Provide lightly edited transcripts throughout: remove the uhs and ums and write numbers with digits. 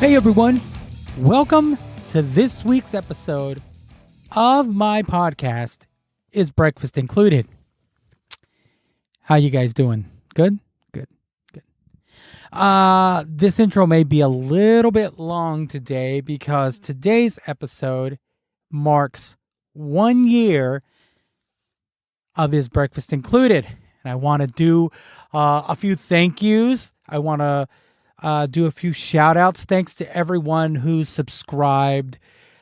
Hey everyone, welcome to this week's episode of my podcast, Is Breakfast Included? How you guys doing? Good? Good. This intro may be a little bit long today because today's episode marks 1 year of Is Breakfast Included? And I want to do a few thank yous. I want to do a few shout outs. Thanks to everyone who subscribed,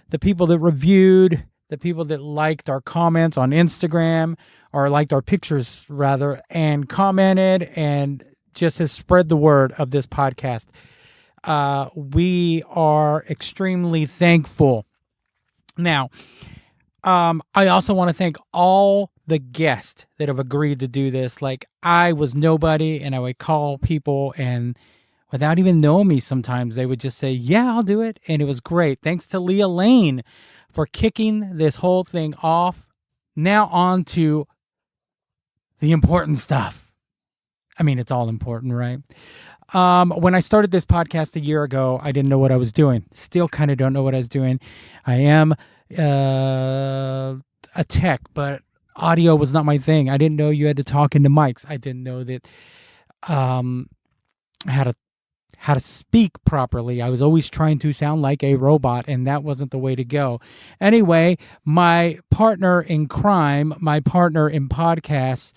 the people that reviewed, the people that liked our comments on Instagram, or liked our pictures rather, and commented and just has spread the word of this podcast. We are extremely thankful. Now, I also want to thank all the guests that have agreed to do this. Like, I was nobody and I would call people and without even knowing me, sometimes they would just say, yeah, I'll do it. And it was great. Thanks to Leah Lane for kicking this whole thing off. Now on to the important stuff. I mean, it's all important, right? When I started this podcast a year ago, I didn't know what I was doing. Still kind of don't know what I was doing. I am a tech, but audio was not my thing. I didn't know you had to talk into mics. I didn't know that how to speak properly. I was always trying to sound like a robot, and that wasn't the way to go. Anyway, my partner in crime, my partner in podcasts,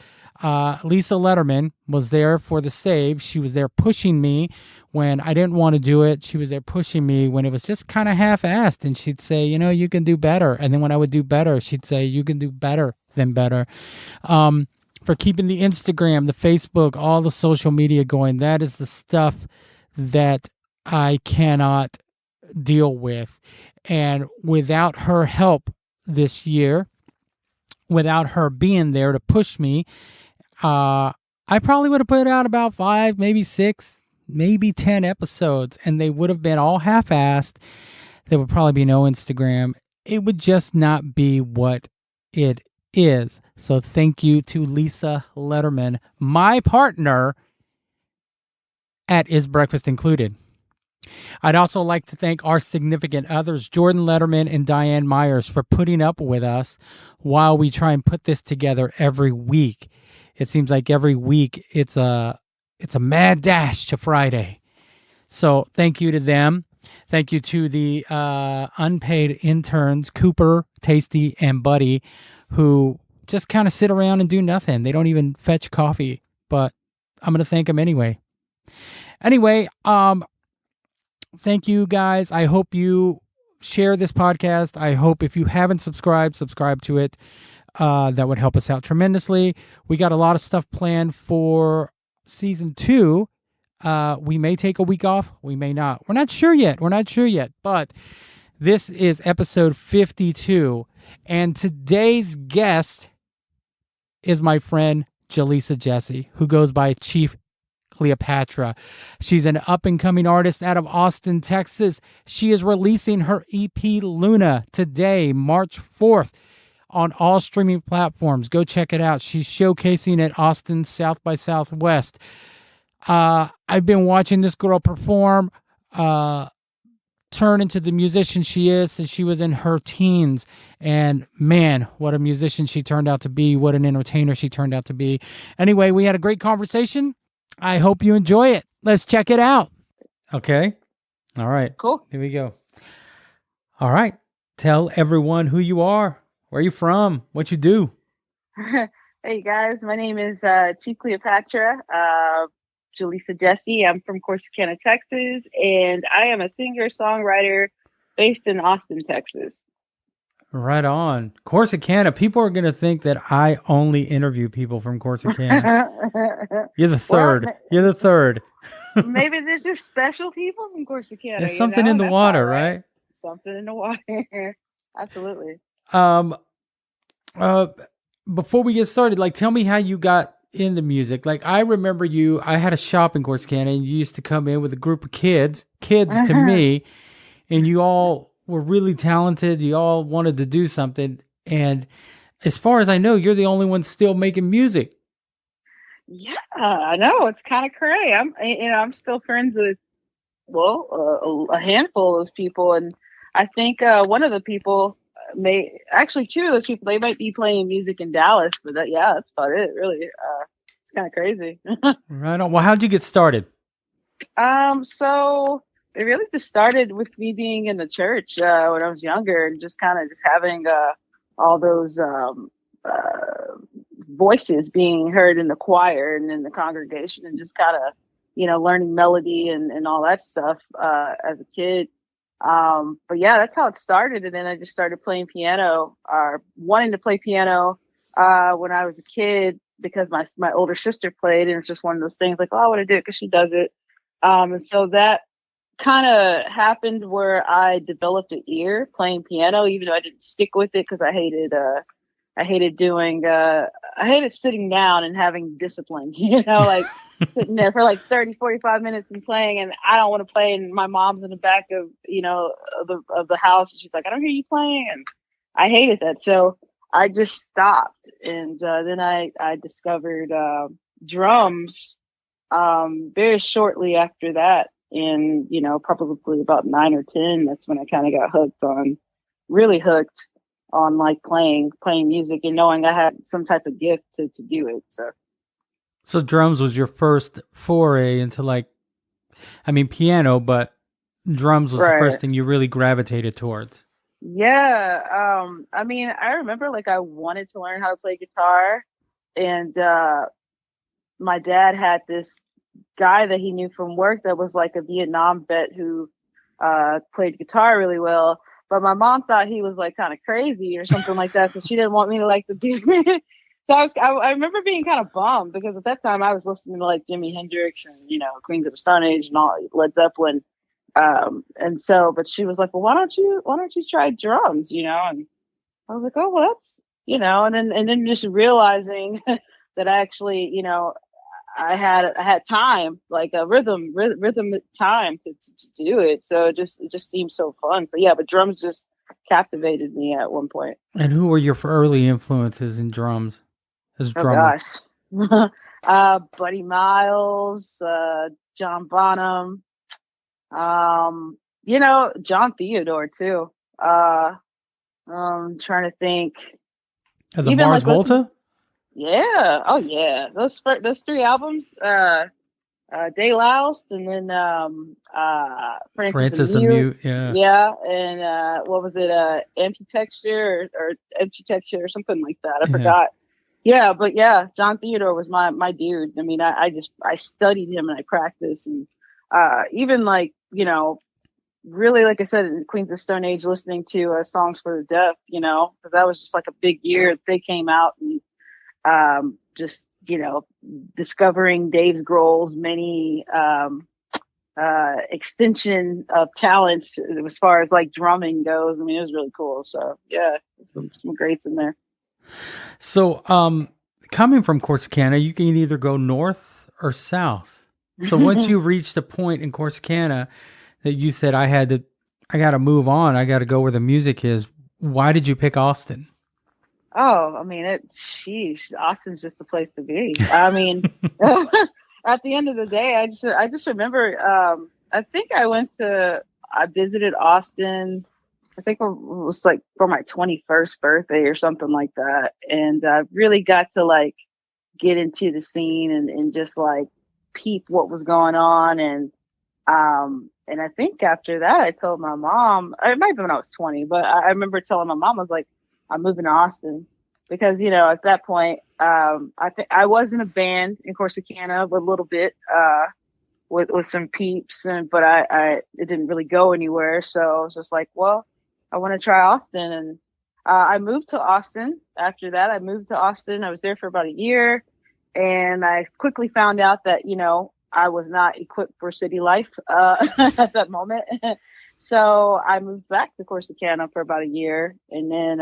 Lisa Letterman, was there for the save. She was there pushing me when I didn't want to do it. She was there pushing me when it was just kind of half-assed, and she'd say, you know, you can do better. And then when I would do better, she'd say, you can do better than better. For keeping the Instagram, the Facebook, all the social media going. That is the stuff that I cannot deal with. And without her help this year, without her being there to push me, I probably would have put out about 5, maybe 6, maybe 10 episodes, and they would have been all half-assed. There would probably be no Instagram. It would just not be what it is. So thank you to Lisa Letterman, my partner at Is Breakfast Included? I'd also like to thank our significant others, Jordan Letterman and Diane Myers, for putting up with us while we try and put this together every week. It seems like every week it's a mad dash to Friday. So thank you to them. Thank you to the unpaid interns, Cooper, Tasty, and Buddy, who just kind of sit around and do nothing. They don't even fetch coffee, but I'm going to thank them anyway. Anyway, thank you guys. I hope you share this podcast. I hope if you haven't subscribe to it. That would help us out tremendously. We got a lot of stuff planned for season 2. We may take a week off. We may not. We're not sure yet. But this is episode 52. And today's guest is my friend Jalesa Jessie, who goes by Chief Cleopatra. She's an up-and-coming artist out of Austin, Texas. She is releasing her EP Luna today, March 4th, on all streaming platforms. Go check it out. She's showcasing at Austin South by Southwest. I've been watching this girl perform, turn into the musician she is since she was in her teens. And man, what a musician she turned out to be. What an entertainer she turned out to be. Anyway, we had a great conversation. I hope you enjoy it. Let's check it out. Okay. All right. Cool. Here we go. All right. Tell everyone who you are, where you from, what you do. Hey guys, my name is Chief Cleopatra, Jalesa Jessie. I'm from Corsicana, Texas, and I am a singer-songwriter based in Austin, Texas. Right on. Corsicana. People are going to think that I only interview people from Corsicana. You're the third. You're the third. Maybe there's just special people from Corsicana. There's something in the water, right? Something in the water. Absolutely. Before we get started, like, tell me how you got into music. Like, I remember I had a shop in Corsicana, and you used to come in with a group of kids to me, and you all were really talented. You all wanted to do something. And as far as I know, you're the only one still making music. Yeah, I know. It's kind of crazy. I'm still friends with a handful of people, and I think one of the people may actually two of those people they might be playing music in Dallas, but yeah, that's about it. Really, it's kind of crazy. Right on. Well, how'd you get started? So it really just started with me being in the church when I was younger, and just kind of just having all those voices being heard in the choir and in the congregation, and just kind of learning melody and all that stuff as a kid. But yeah, that's how it started, and then I just started playing piano, wanting to play piano when I was a kid because my older sister played, and it's just one of those things like, oh, I want to do it because she does it. And so that kind of happened where I developed an ear playing piano, even though I didn't stick with it because I hated doing, I hated sitting down and having discipline, like sitting there for like 30, 45 minutes and playing. And I don't want to play. And my mom's in the back of, of the house. And she's like, I don't hear you playing. And I hated that. So I just stopped. And then I discovered drums very shortly after that. And, probably about 9 or 10, that's when I kind of got really hooked on like playing music and knowing I had some type of gift to do it. So drums was your first foray into piano, but drums was the first Right. thing you really gravitated towards. Yeah. I remember like I wanted to learn how to play guitar, and my dad had this guy that he knew from work that was like a Vietnam vet who played guitar really well. But my mom thought he was like kind of crazy or something like that, so she didn't want me to like the do. So I remember being kind of bummed because at that time I was listening to like Jimi Hendrix and Queens of the Stone Age and all Led Zeppelin. And so, but she was like, well, why don't you try drums? And I was like, oh, well, that's and then just realizing that I actually I had time, like a rhythm time to do it. So it just seemed so fun. So yeah, but drums just captivated me at one point. And who were your early influences in drums as a Oh drummer? gosh. Buddy Miles, John Bonham, Jon Theodore too. Trying to think. The Even Mars like listen, Volta? yeah, oh yeah, those three albums. Day Loust, and then Francis the Francis the Mute. Mute, yeah. Yeah, and what was it? Empty Texture or Empty Texture or something like that. I Yeah. forgot. Yeah, but yeah, Jon Theodore was my dude. I mean, I studied him and I practiced, and even like really like I said in Queens of Stone Age, listening to songs for the deaf. Because that was just like a big year they came out, and just discovering Dave Grohl's many extension of talents as far as like drumming goes. I mean, it was really cool. So yeah, some greats in there. So, coming from Corsicana, you can either go north or south. So once you reached a point in Corsicana that you said, I got to move on, I got to go where the music is. Why did you pick Austin? Oh, I mean, sheesh, Austin's just a place to be. I mean, at the end of the day, I just remember, I think I visited Austin. I think it was like for my 21st birthday or something like that. And I really got to like get into the scene and just like peep what was going on. And I think after that, I told my mom, it might have been when I was 20, but I remember telling my mom, I was like, I'm moving to Austin because, at that point, I think I was in a band in Corsicana a little bit, with some peeps, but it didn't really go anywhere. So I was just like, well, I want to try Austin. And, I moved to Austin. After that, I moved to Austin. I was there for about a year, and I quickly found out that, I was not equipped for city life, at that moment. So I moved back to Corsicana for about a year, and then,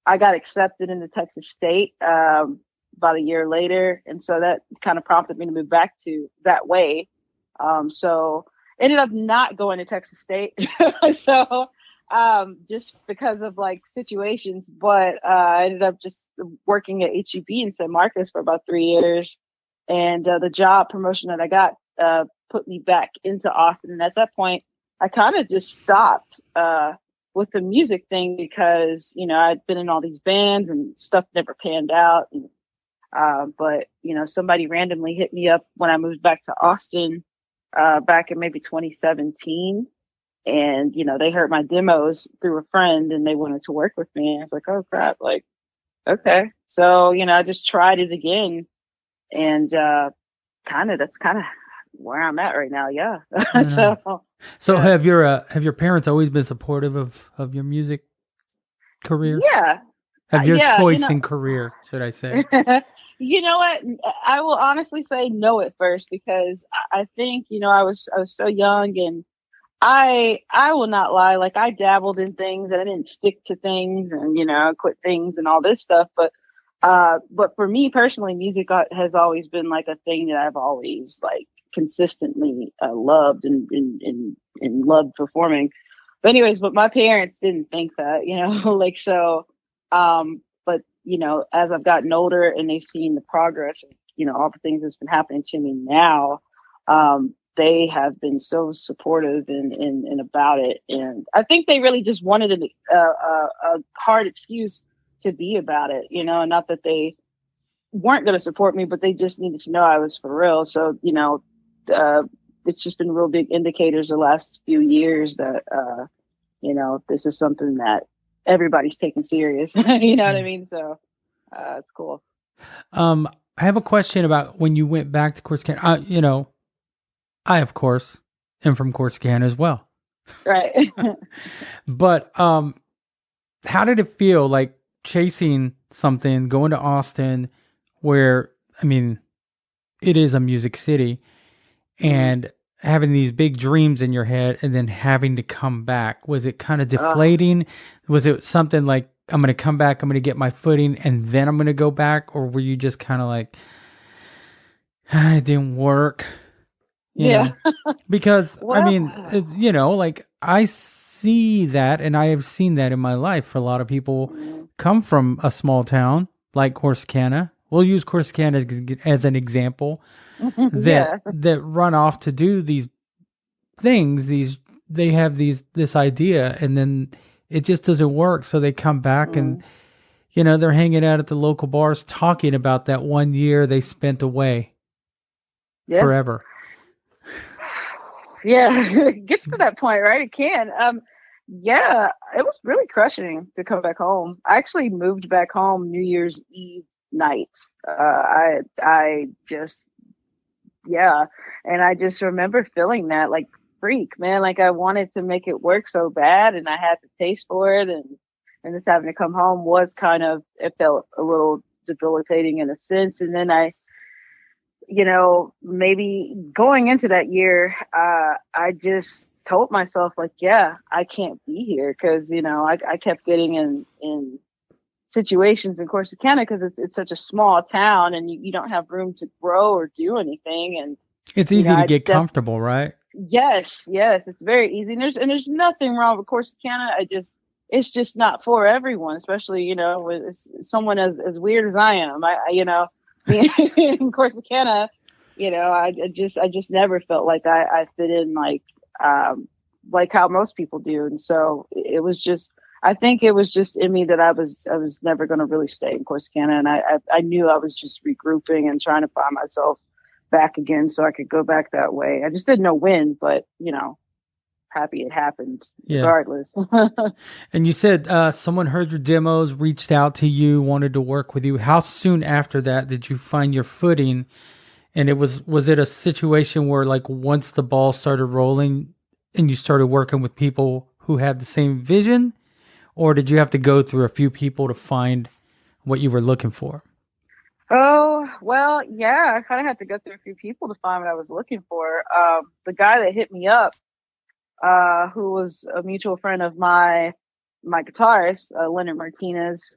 I got accepted into Texas State about a year later, and so that kind of prompted me to move back to that way. So ended up not going to Texas State, so just because of like situations. But I ended up just working at HEB in San Marcos for about 3 years, and the job promotion that I got put me back into Austin. And at that point, I kind of just stopped with the music thing because, you know, I'd been in all these bands and stuff never panned out. And, but, you know, somebody randomly hit me up when I moved back to Austin back in maybe 2017. And, you know, they heard my demos through a friend and they wanted to work with me. And I was like, oh, crap. Like, okay. So, you know, I just tried it again. And that's kind of where I'm at right now. Yeah. So yeah. have your parents always been supportive of your music career? Yeah. Of your Yeah. You choice know, in career, should I say? you know what? I will honestly say no at first because I think, you know, I was so young and I will not lie. Like I dabbled in things and I didn't stick to things and, you know, quit things and all this stuff. But for me personally, music has always been like a thing that I've always like consistently loved and loved performing. But anyways, but my parents didn't think that, you know, like so. But you know, as I've gotten older and they've seen the progress, you know, all the things that's been happening to me now, they have been so supportive and about it. And I think they really just wanted a hard excuse to be about it, you know, and not that they weren't going to support me, but they just needed to know I was for real. So, you know, it's just been real big indicators the last few years that, you know, this is something that everybody's taking serious. You know what I mean? So, it's cool. I have a question about when you went back to Corsicana. You know, I of course am from Corsicana as well. Right. But how did it feel like chasing something, going to Austin, where I mean, it is a music city, and having these big dreams in your head and then having to come back? Was it kind of deflating? Was it something like, I'm going to come back, I'm going to get my footing, and then I'm going to go back? Or were you just kind of like, it didn't work? You know? Because, I mean, you know, like I see that, and I have seen that in my life. A lot of people come from a small town like Corsicana. We'll use Corsicana as an example. That run off to do these things, they have this idea, and then it just doesn't work, so they come back and, you know, they're hanging out at the local bars talking about that 1 year they spent away forever. It gets to that point, right? It can. Yeah, it was really crushing to come back home. I actually moved back home New Year's Eve night. I just, yeah. And I just remember feeling that like freak, man. Like I wanted to make it work so bad and I had the taste for it. And just having to come home was kind of, it felt a little debilitating in a sense. And then you know, maybe going into that year, I just told myself like, yeah, I can't be here. Cause, you know, I kept getting in situations in Corsicana because it's such a small town and you don't have room to grow or do anything. And it's easy to get comfortable, right? Yes, it's very easy. And there's nothing wrong with Corsicana. It's just not for everyone, especially, you know, with someone as weird as I am. You know, in Corsicana, you know, I just never felt like I fit in like how most people do. And so it was just, I think it was just in me that I was never going to really stay in Corsicana. And I knew I was just regrouping and trying to find myself back again so I could go back that way. I just didn't know when, but, you know, happy it happened regardless. And you said someone heard your demos, reached out to you, wanted to work with you. How soon after that did you find your footing? And was it a situation where like once the ball started rolling and you started working with people who had the same vision, or did you have to go through a few people to find what you were looking for? Oh, well, yeah, I kind of had to go through a few people to find what I was looking for. The guy that hit me up, who was a mutual friend of my guitarist, Leonard Martinez,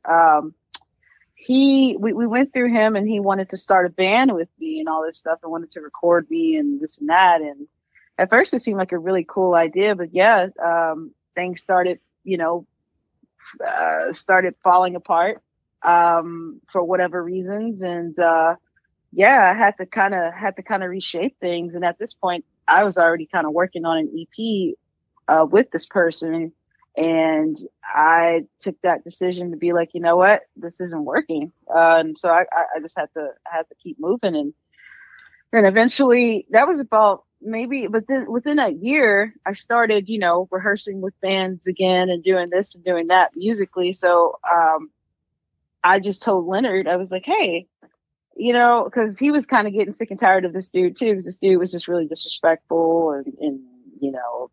we went through him and he wanted to start a band with me and all this stuff and wanted to record me and this and that. And at first it seemed like a really cool idea, but yeah, things started, you know, started falling apart, for whatever reasons. And, yeah, I had to kind of reshape things. And at this point, I was already kind of working on an EP with this person, and I took that decision to be like, you know what, this isn't working. And so I just had to keep moving, and eventually that was about maybe within a year, I started, rehearsing with bands again and doing this and doing that musically. So I just told Leonard, I was like, hey, because he was kind of getting sick and tired of this dude too, because this dude was just really disrespectful and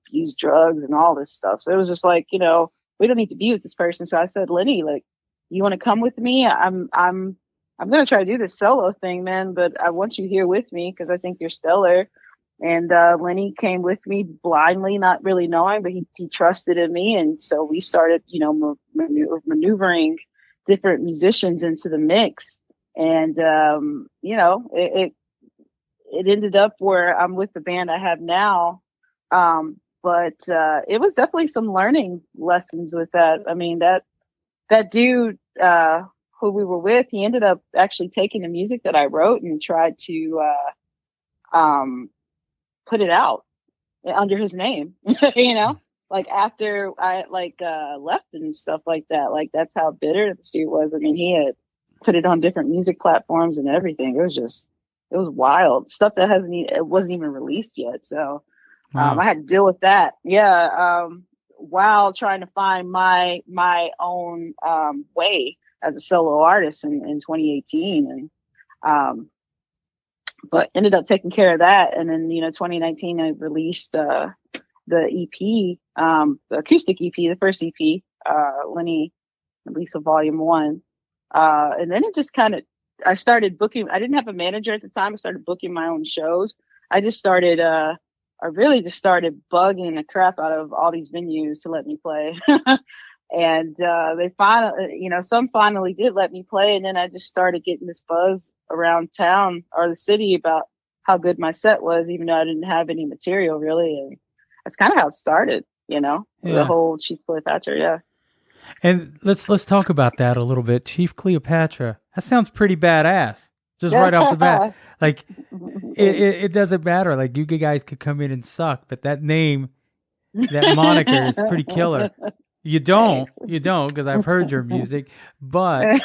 abused drugs and all this stuff. So it was just like, we don't need to be with this person. So I said, Lenny, like, you want to come with me? I'm gonna try to do this solo thing, man, but I want you here with me because I think you're stellar. And Lenny came with me blindly, not really knowing, but he trusted in me, and so we started, maneuvering different musicians into the mix. And it ended up where I'm with the band I have now. But it was definitely some learning lessons with that. I mean, that dude who we were with, he ended up actually taking the music that I wrote and tried to put it out under his name, like after I left and stuff like that. Like that's how bitter the dude was. I mean, he had put it on different music platforms and everything. It was wild stuff that it wasn't even released yet. So Wow. I had to deal with that. Yeah. While trying to find my own way as a solo artist in 2018, and but ended up taking care of that. And then 2019 I released the EP, the acoustic EP, the first EP, Lenny and Lisa Volume 1. And then it just I started booking. I didn't have a manager at the time. I started booking my own shows. I really just started bugging the crap out of all these venues to let me play. And they finally, some finally did let me play. And then I just started getting this buzz around town or the city about how good my set was, even though I didn't have any material really. And that's kind of how it started, the whole Chief Cleopatra. Yeah. And let's talk about that a little bit. Chief Cleopatra. That sounds pretty badass. Just right off the bat. Like it doesn't matter. Like you guys could come in and suck, but that name, that moniker is pretty killer. You don't, because I've heard your music, but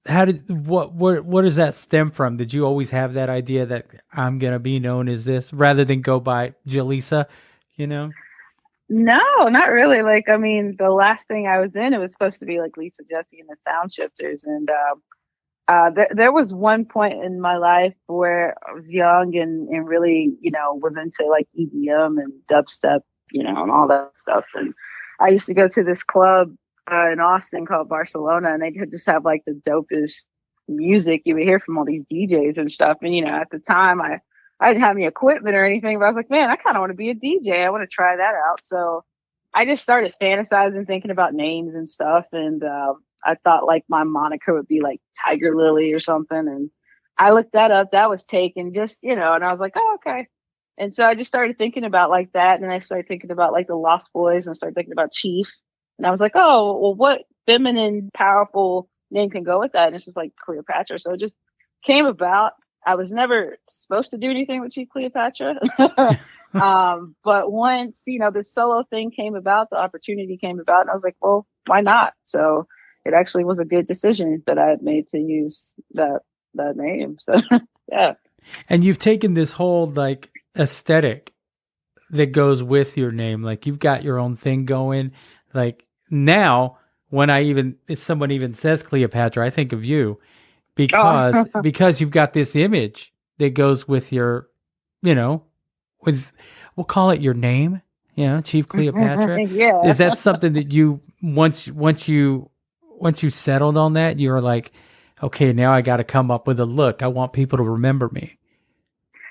what does that stem from? Did you always have that idea that I'm going to be known as this rather than go by Jalesa, No, not really. Like, I mean, the last thing I was in, it was supposed to be like Jalesa Jessie and the Sound Shifters. And there was one point in my life where I was young and really, was into like EDM and dubstep, and all that stuff. And I used to go to this club in Austin called Barcelona, and they could just have like the dopest music you would hear from all these DJs and stuff. And, at the time I didn't have any equipment or anything, but I was like, man, I kind of want to be a DJ. I want to try that out. So I just started fantasizing, thinking about names and stuff. And I thought like my moniker would be like Tiger Lily or something. And I looked that up. That was taken just, and I was like, oh, okay. And so I just started thinking about like that. And I started thinking about like the Lost Boys, and I started thinking about Chief. And I was like, oh, well, what feminine, powerful name can go with that? And it's just like Cleopatra. So it just came about. I was never supposed to do anything with Chief Cleopatra. But once, the solo thing came about, the opportunity came about, and I was like, well, why not? So it actually was a good decision that I had made to use that name. So, yeah. And you've taken this whole like aesthetic that goes with your name. Like you've got your own thing going. Like now, if someone even says Cleopatra, I think of you because you've got this image that goes with your, we'll call it your name, Chief Cleopatra. Yeah. Is that something that you once you settled on that, you were like, okay, now I got to come up with a look. I want people to remember me.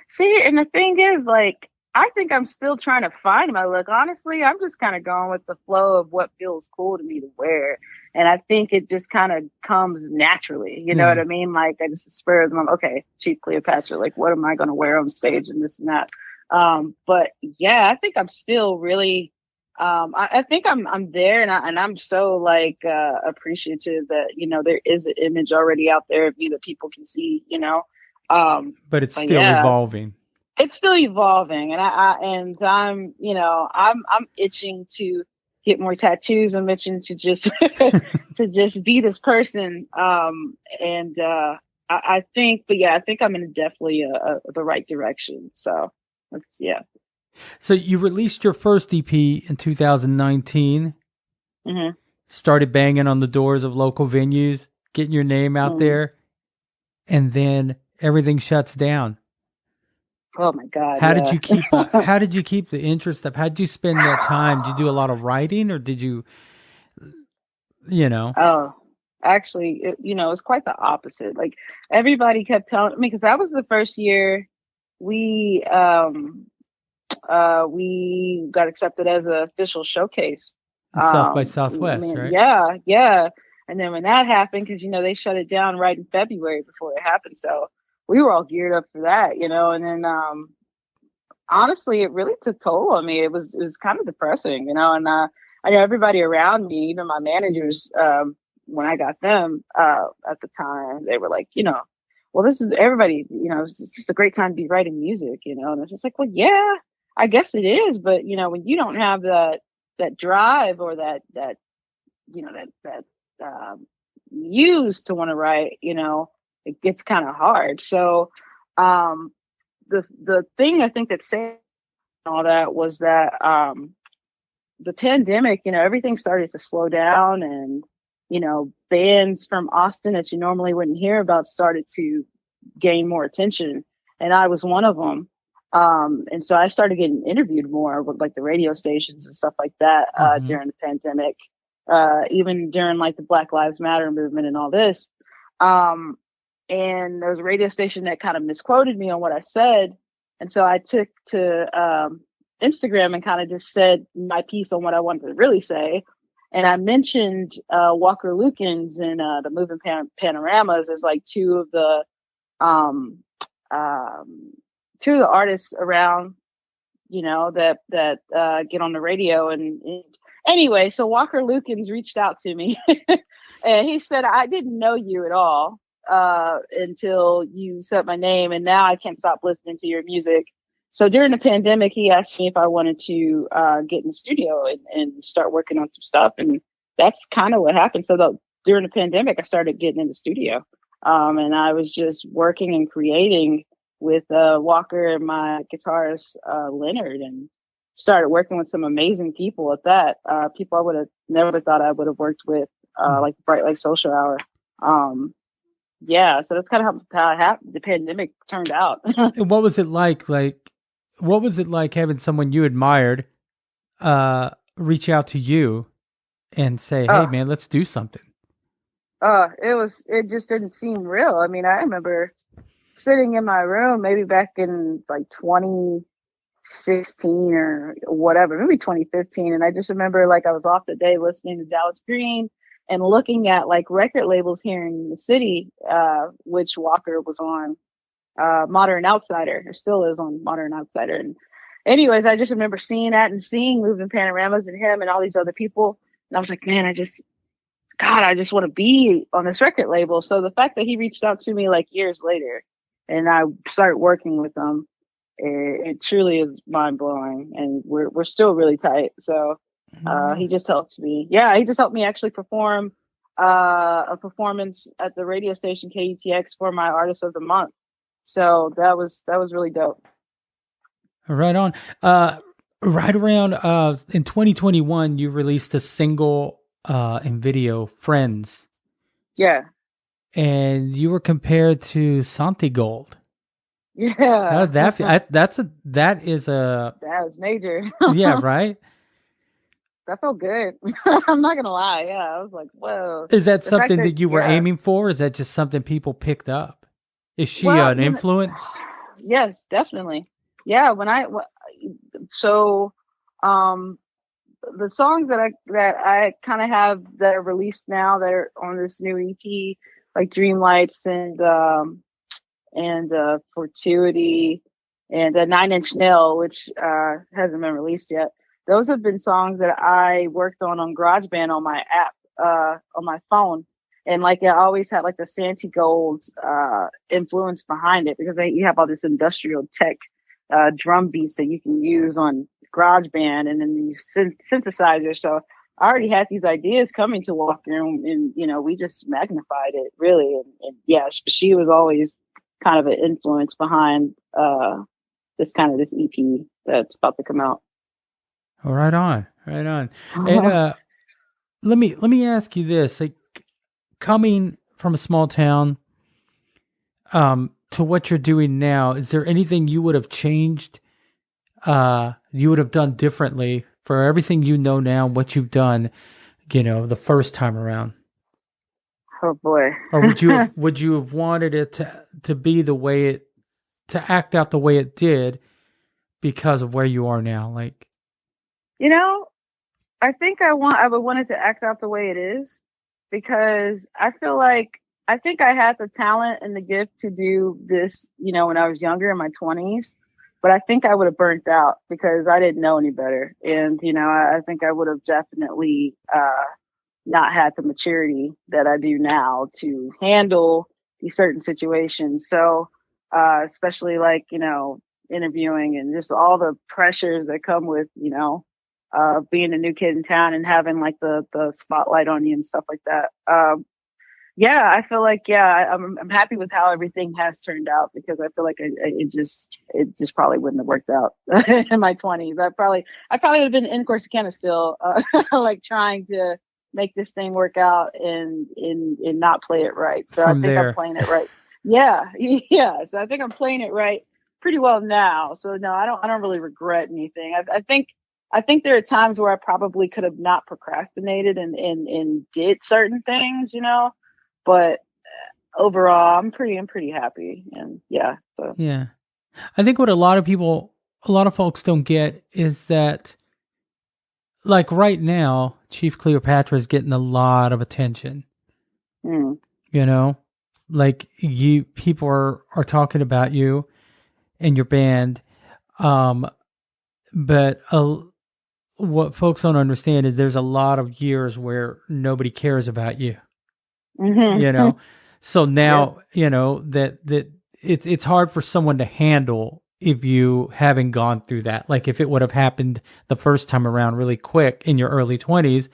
See, and the thing is, like, I think I'm still trying to find my look. Honestly, I'm just kind of going with the flow of what feels cool to me to wear. And I think it just kind of comes naturally. You know what I mean? Like, I just spur of the moment, okay, Chief Cleopatra, like, what am I going to wear on stage and this and that? But yeah, I think I'm still really, I think I'm there, and I'm so like, appreciative that, there is an image already out there of me that people can see, But it's But still yeah, evolving. it's still evolving, and I'm I'm itching to get more tattoos. I'm itching to just to just be this person. And I think, but yeah, I think I'm in definitely the right direction. So let's yeah. So you released your first EP in 2019, Hmm. started banging on the doors of local venues, getting your name out Hmm. there, and then everything shuts down. Oh my God, How did yeah. you keep how did you keep the interest up? How did you spend that time? Did you do a lot of writing or did you, you know? Oh, actually, it's quite the opposite. Like everybody kept telling me, because that was the first year we we got accepted as an official showcase. South by Southwest, right? Yeah, yeah. And then when that happened, because they shut it down right in February before it happened, so we were all geared up for that, And then honestly, it really took toll on me. It was kind of depressing, And I know everybody around me, even my managers, when I got them at the time, they were like, well, this is everybody, it's just a great time to be writing music, And it's just like, well, yeah, I guess it is, but when you don't have that drive or that muse to want to write, it gets kind of hard. So um, the thing I think that saved all that was that the pandemic, everything started to slow down, and bands from Austin that you normally wouldn't hear about started to gain more attention, and I was one of them. And so I started getting interviewed more with like the radio stations and stuff like that Mm-hmm. during the pandemic, even during like the Black Lives Matter movement and all this. Um, and there was a radio station that kind of misquoted me on what I said, and so I took to Instagram and kind of just said my piece on what I wanted to really say. And I mentioned Walker Lukens and the Moving Panoramas as like um, um, two of the artists around, that get on the radio. And anyway, so Walker Lukens reached out to me and he said, I didn't know you at all until you said my name, and now I can't stop listening to your music. So during the pandemic, he asked me if I wanted to get in the studio and start working on some stuff. And that's kind of what happened. So during the pandemic, I started getting in the studio. And I was just working and creating with Walker and my guitarist, Leonard, and started working with some amazing people at that. People I would have never thought I would have worked with, like Bright Light Social Hour. Yeah, so that's kind of how the pandemic turned out. And what was it like? What was it like having someone you admired reach out to you and say, "Hey, Oh, man, let's do something"? it just didn't seem real. I mean, I remember sitting in my room maybe back in like 2016 or whatever, maybe 2015. And I just remember like I was off the day listening to Dallas Green and looking at like record labels here in the city, which Walker was on, Modern Outsider, or still is on Modern Outsider. And anyways, I just remember seeing that and seeing Moving Panoramas and him and all these other people. And I was like, man, I just want to be on this record label. So the fact that he reached out to me like years later and I started working with him, it truly is mind blowing. And we're still really tight. So he just helped me. Yeah, he just helped me actually perform a performance at the radio station KETX for my Artist of the Month. So that was really dope. Right on. Right around in 2021, you released a single and video, "Friends," Yeah. and you were compared to Santi Gold. How Yeah. did that feel? That is a That was major. yeah, right. That felt good. I'm not gonna lie. Yeah, I was like, whoa. Is that The fact something that that you were yeah. aiming for? Or is that just something people picked up? Is she Well, an influence? yes, definitely. Yeah, so um the songs that I kind of have that are released now that are on this new EP, like Dream Lights and Fortuity and the 9 Inch Nail, which hasn't been released yet. Those have been songs that I worked on GarageBand on my app on my phone. And like it always had like the Santi Gold influence behind it because you have all this industrial tech drum beats that you can use on GarageBand and then these synthesizers. So I already had these ideas coming to Walk Room, and we just magnified it really. And yeah, she was always kind of an influence behind this EP that's about to come out. Oh, right on, right on. And let me ask you this: like, coming from a small town, to what you're doing now, is there anything you would have changed? You would have done differently for everything you know now, what you've done, the first time around? Oh boy. Or would you have wanted it to be the way to act out the way it did because of where you are now? Like, I think I would want it to act out the way it is because I think I had the talent and the gift to do this, when I was younger in my 20s, but I think I would have burnt out because I didn't know any better. And, I think I would have definitely, not had the maturity that I do now to handle these certain situations. So, especially like, interviewing and just all the pressures that come with, being a new kid in town and having like the spotlight on you and stuff like that. Yeah, I feel like, I'm happy with how everything has turned out because I feel like it just probably wouldn't have worked out in my 20s. I probably would have been in Corsicana still, like trying to make this thing work out and not play it right. So I think I'm playing it right. Yeah. Yeah. So I think I'm playing it right pretty well now. So no, I don't really regret anything. I think there are times where I probably could have not procrastinated and did certain things, but overall I'm pretty happy. And yeah. So yeah, I think what a lot of folks don't get is that, like right now, Chief Cleopatra is getting a lot of attention. Mm. Like people are talking about you and your band. But what folks don't understand is there's a lot of years where nobody cares about you. Mm-hmm. So now, that it's hard for someone to handle if you haven't gone through that. Like if it would have happened the first time around really quick in your early 20s,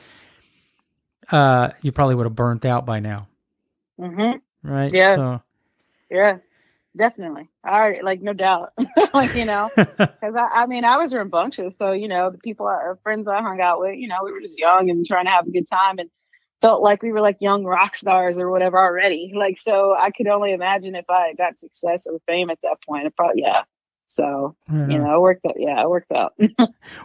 you probably would have burnt out by now. Mm-hmm. Right? Yeah. So yeah. Definitely. All right. Like, no doubt. Like, because I mean, I was rambunctious. So, the people, our friends I hung out with, we were just young and trying to have a good time and felt like we were like young rock stars or whatever already. Like, so I could only imagine if I got success or fame at that point. It probably, yeah. So, it worked out. Yeah, it worked out.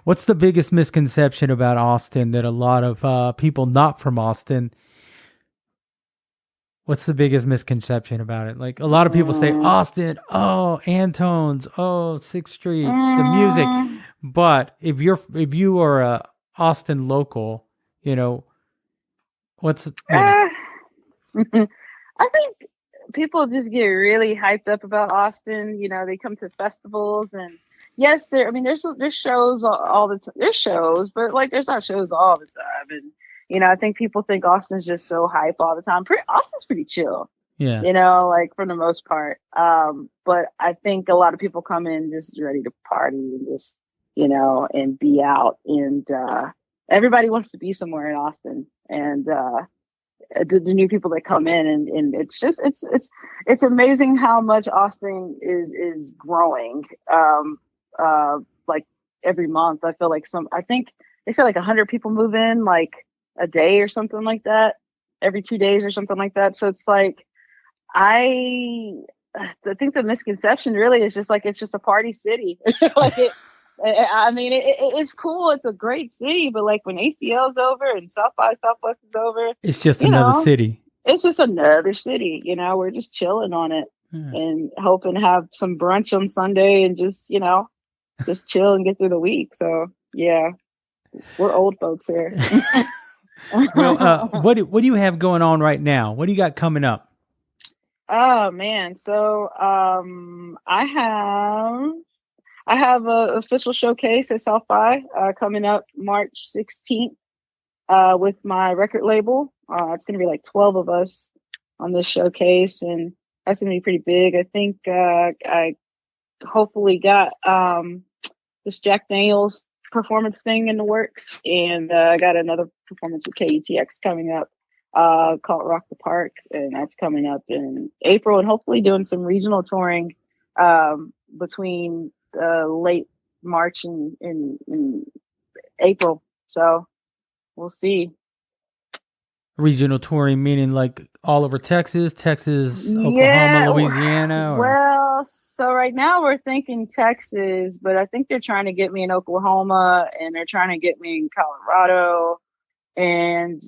What's the biggest misconception about Austin that a lot of people not from Austin? What's the biggest misconception about it? Like a lot of people say Austin, oh, Antone's, oh, 6th Street, the music. But if you are a Austin local, what's I think people just get really hyped up about Austin. They come to festivals and yes, there's shows all the time. There's shows, but like there's not shows all the time. And I think people think Austin's just so hype all the time. Austin's pretty chill. Yeah. Like for the most part. But I think a lot of people come in just ready to party and just, and be out. And everybody wants to be somewhere in Austin. And the new people that come in and it's just it's amazing how much Austin is growing. Like every month I feel like I think they said like 100 people move in like a day or something like that, every 2 days or something like that. So it's like I think the misconception really is just like it's just a party city. Like it's cool. It's a great city, but like when ACL's over and South by Southwest is over, it's just another city. It's just another city. We're just chilling on it and hoping to have some brunch on Sunday and just just chill and get through the week. So yeah, we're old folks here. Well, what do you have going on right now? What do you got coming up? Oh man, so I have a official showcase at South by coming up March 16th with my record label. It's going to be like 12 of us on this showcase, and that's going to be pretty big. I think I hopefully got this Jack Daniels performance thing in the works, and I got another performance with KETX coming up called Rock the Park, and that's coming up in April, and hopefully doing some regional touring between late March and April. So we'll see. Regional touring meaning like all over Texas, Oklahoma, Yeah, Louisiana, or well, so right now we're thinking Texas, but I think they're trying to get me in Oklahoma, and they're trying to get me in Colorado, and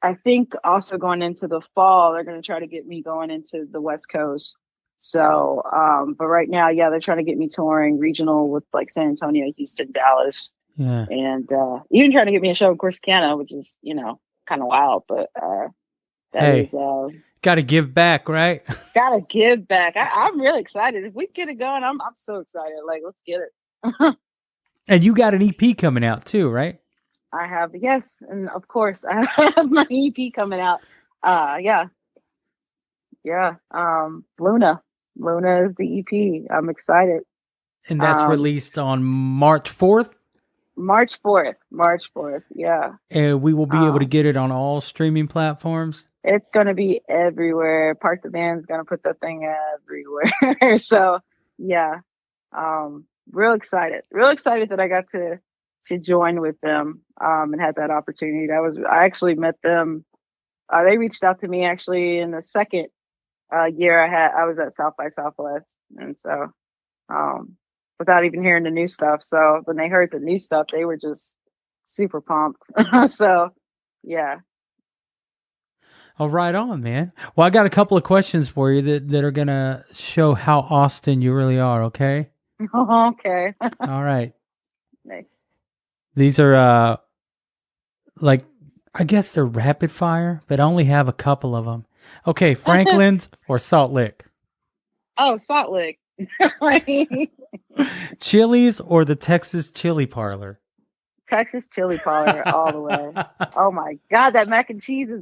I think also going into the fall, they're going to try to get me going into the West Coast. So, but right now, yeah, they're trying to get me touring regional with like San Antonio, Houston, Dallas. yeah. And even trying to get me a show in Corsicana, which is, kind of wild, but Hey, got to give back, right? gotta give back. I'm really excited. If we get it going, I'm so excited. Like, let's get it. And you got an EP coming out too, right? I have, yes, and of course I have my EP coming out. Yeah. Luna is the EP. I'm excited. And that's released on March 4th? March 4th. Yeah. And we will be able to get it on all streaming platforms. It's going to be everywhere. Park the Band's going to put that thing everywhere. So, yeah. Real excited that I got to join with them, and had that opportunity. I actually met them. They reached out to me actually in the second year I was at South by Southwest. And so, without even hearing the new stuff. So when they heard the new stuff, they were just super pumped. So, yeah. Oh, right on, man. Well, I got a couple of questions for you that are going to show how Austin you really are, okay? Okay. All right. Nice. These are, I guess they're rapid fire, but I only have a couple of them. Okay, Franklin's or Salt Lick? Oh, Salt Lick. Chili's or the Texas Chili Parlor? Texas Chili Parlor all the way. Oh my God, that mac and cheese is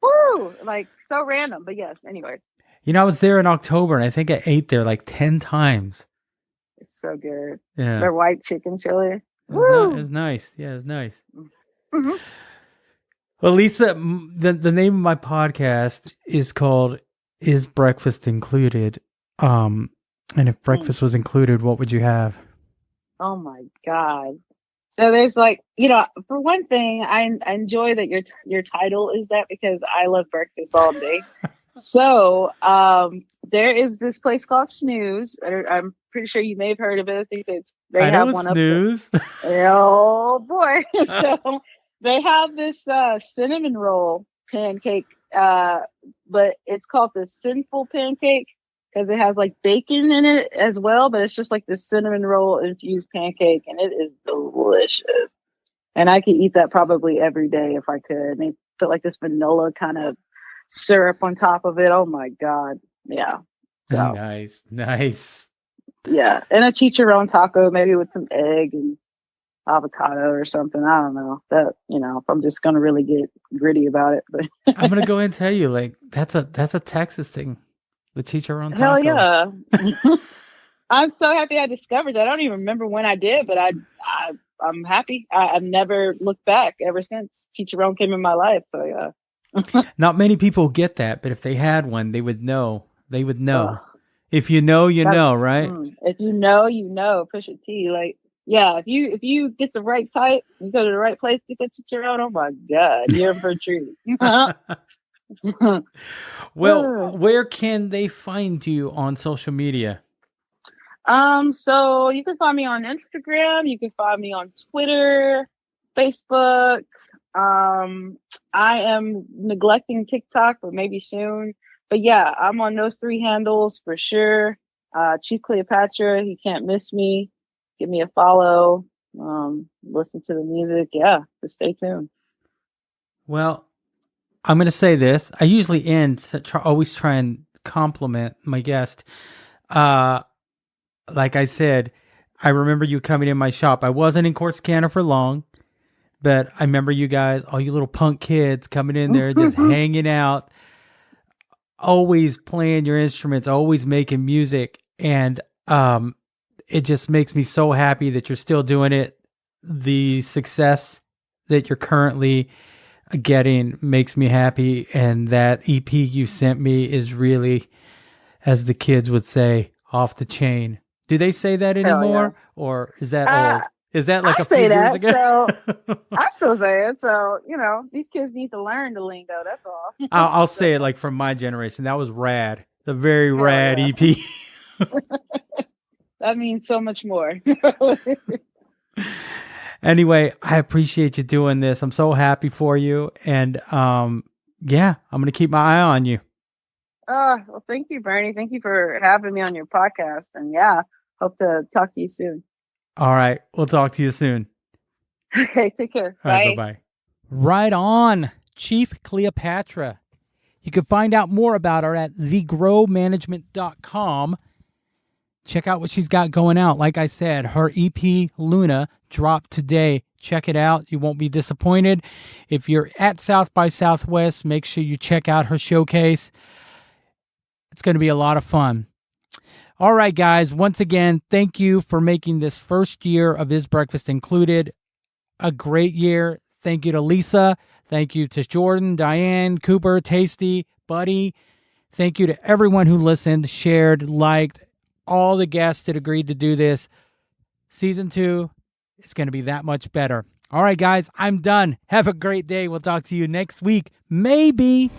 woo, like so random, but yes. Anyways, I was there in October, and I think I ate there like 10 times. It's so good. Yeah, their white chicken chili. It was nice. Yeah, it was nice. Mm-hmm. Well, Lisa, the name of my podcast is called "Is Breakfast Included?" And if breakfast was included, what would you have? Oh my God. So there's like, for one thing, I enjoy that your title is that, because I love breakfast all day. So there is this place called Snooze. I'm pretty sure you may have heard of it. I think they have one Snooze. Up there. Oh boy. So they have this cinnamon roll pancake, but it's called the Sinful Pancake, because it has like bacon in it as well, but it's just like this cinnamon roll infused pancake, and it is delicious. And I could eat that probably every day if I could. And they put like this vanilla kind of syrup on top of it. Oh my God. Yeah. So, Nice. Yeah. And a chicharron taco, maybe with some egg and avocado or something. I don't know. That, if I'm just going to really get gritty about it. But I'm going to go ahead and tell you, like, that's a Texas thing. The chicharron taco. Hell yeah. I'm so happy I discovered that. I don't even remember when I did, but I'm happy. I've never looked back ever since chicharron came in my life. So yeah. Not many people get that, but if they had one, they would know. If you know, you know, right? If you know, you know. Push a T. Like, yeah, if you get the right type, you go to the right place, get that chicharron. Oh my God, you're in for a treat. Well, where can they find you on social media? So you can find me on Instagram, you can find me on Twitter, Facebook. I am neglecting TikTok, but maybe soon. But yeah, I'm on those 3 handles for sure. Chief Cleopatra, you can't miss me. Give me a follow. Listen to the music. Yeah, just stay tuned. Well, I'm going to say this. I usually always try and compliment my guest. Like I said, I remember you coming in my shop. I wasn't in Corsicana for long, But I remember you guys, all you little punk kids coming in there, just hanging out, always playing your instruments, always making music. And it just makes me so happy that you're still doing it. The success that you're currently getting makes me happy. And that EP you sent me is really, as the kids would say, off the chain. Do they say that anymore? Yeah. Or is that old? Is that like I a few say years that, ago? so I still say it. So, these kids need to learn the lingo. That's all. I'll say it like from my generation. That was rad. The very Hell rad yeah. EP. That means so much more. Anyway, I appreciate you doing this. I'm so happy for you. And yeah, I'm going to keep my eye on you. Well, thank you, Bernie. Thank you for having me on your podcast. And yeah, hope to talk to you soon. All right. We'll talk to you soon. Okay, take care. All right, bye-bye. Right on, Chief Cleopatra. You can find out more about her at thegrowmanagement.com. Check out what she's got going out. Like I said, her EP, Luna, dropped today. Check it out. You won't be disappointed. If you're at South by Southwest, make sure you check out her showcase. It's going to be a lot of fun. All right, guys. Once again, thank you for making this first year of Is Breakfast Included a great year. Thank you to Lisa. Thank you to Jordan, Diane, Cooper, Tasty, Buddy. Thank you to everyone who listened, shared, liked, all the guests that agreed to do this. Season 2 is going to be that much better. All right, guys, I'm done. Have a great day. We'll talk to you next week. Maybe.